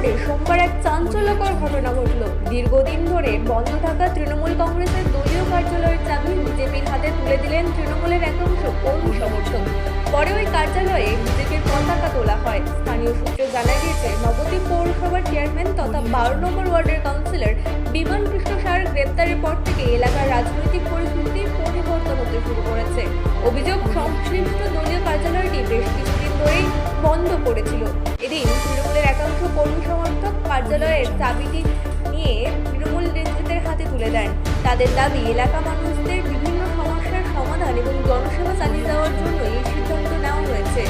ওয়ার্ডে সোমবার এক চাঞ্চল্যকর ঘটনা ঘটল। দীর্ঘদিন ধরে বন্ধ থাকা তৃণমূল কংগ্রেসের দলীয় কার্যালয়ের চাবি বিজেপির হাতে তুলে দিলেন তৃণমূলের একাংশ কর্মী সমর্থক। পরে ওই কার্যালয়ে বিজেপির পতাকা তোলা হয়। স্থানীয় সূত্রে জানা গিয়েছে, নবদ্বীপ পৌরসভার চেয়ারম্যান তথা 12 নম্বর ওয়ার্ডের কাউন্সিলর বিমান কৃষ্ণ সাহার গ্রেপ্তারের পর থেকে এলাকার রাজনৈতিক পরিস্থিতি পরিবর্তন হতে শুরু করেছে। অভিযোগ, সংশ্লিষ্ট দলীয় কার্যালয়টি বেশ কিছুদিন ধরেই বন্ধ পড়েছিল। এদিন তৃণমূলের একাংশ কর্মী সমর্থক কার্যালয়ের চাবিটি নিয়ে তৃণমূল নেতৃত্বের হাতে তুলে দেন। তাদের দাবি, এলাকা মানুষদের বিভিন্ন সমস্যার সমাধান এবং জনসেবা চালিয়ে যাওয়ার জন্য এই সিদ্ধান্ত নেওয়া হয়েছে।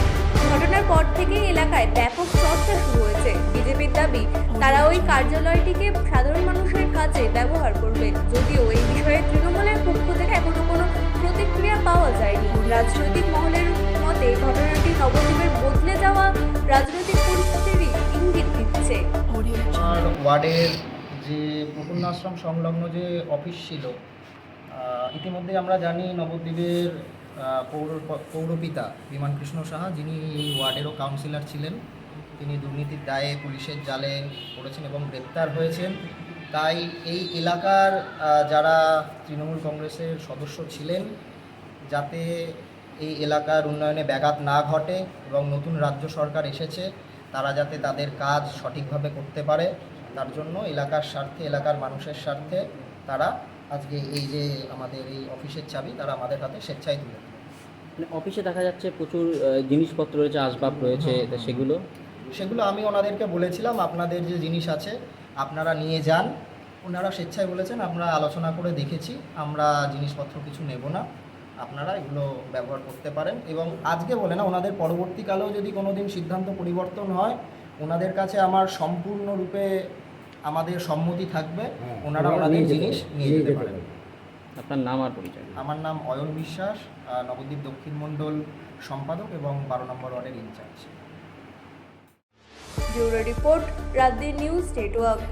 ঘটনার পর থেকে এলাকায় ব্যাপক চর্চা শুরু হয়েছে। বিজেপির দাবি, তারা ওই কার্যালয়টিকে সাধারণ মানুষের কাজে ব্যবহার করবে। যদিও এই বিষয়ে তৃণমূলের পক্ষ থেকে এখনো কোনো প্রতিক্রিয়া পাওয়া যায়নি। রাজনৈতিক মহলের মতে ঘটনাটি নবদ্বীপের বদলে যাওয়া রাজনৈতিক পরিস্থিতির ইঙ্গিত দিচ্ছে। আর ওয়ার্ডের যে প্রফুল্ল আশ্রম সংলগ্ন যে অফিস ছিল, ইতিমধ্যে আমরা জানি নবদ্বীপের পৌরপিতা বিমান কৃষ্ণ সাহা, যিনি এই ওয়ার্ডেরও কাউন্সিলর ছিলেন, তিনি দুর্নীতির দায়ে পুলিশের জালে পড়েছেন এবং গ্রেপ্তার হয়েছেন। তাই এই এলাকার যারা তৃণমূল কংগ্রেসের সদস্য ছিলেন, যাতে এই এলাকার উন্নয়নে ব্যাঘাত না ঘটে এবং নতুন রাজ্য সরকার এসেছে, তারা যাতে তাদের কাজ সঠিকভাবে করতে পারে, তার জন্য এলাকার স্বার্থে, এলাকার মানুষের স্বার্থে তারা আজকে এই যে আমাদের এই অফিসের চাবি তারা আমাদের হাতে স্বেচ্ছায় তুলে দেয়। মানে অফিসে দেখা যাচ্ছে প্রচুর জিনিসপত্র রয়েছে, আসবাব রয়েছে, তা সেগুলো আমি ওনাদেরকে বলেছিলাম, আপনাদের যে জিনিস আছে আপনারা নিয়ে যান। ওনারা স্বেচ্ছায় বলেছেন, আমরা আলোচনা করে দেখেছি, আমরা জিনিসপত্র কিছু নেব না, আপনারা এগুলো ব্যবহার করতে পারেন। এবং আজকে বলে না, ওনাদের পরবর্তীকালেও যদি কোনো দিন সিদ্ধান্ত পরিবর্তন হয়, ওনাদের কাছে আমার সম্পূর্ণরূপে আমাদের সম্মতি থাকবে, ওনারা ওনাদের জিনিস নিয়ে যেতে পারেন। আপনার নাম আর পরিচয়? আমার নাম অয়ন বিশ্বাস, নবদ্বীপ দক্ষিণ মণ্ডল সম্পাদক এবং 12 নম্বর ওয়ার্ডের ইনচার্জ। ব্যুরো রিপোর্ট, রাজধানী নিউজ নেটওয়ার্ক।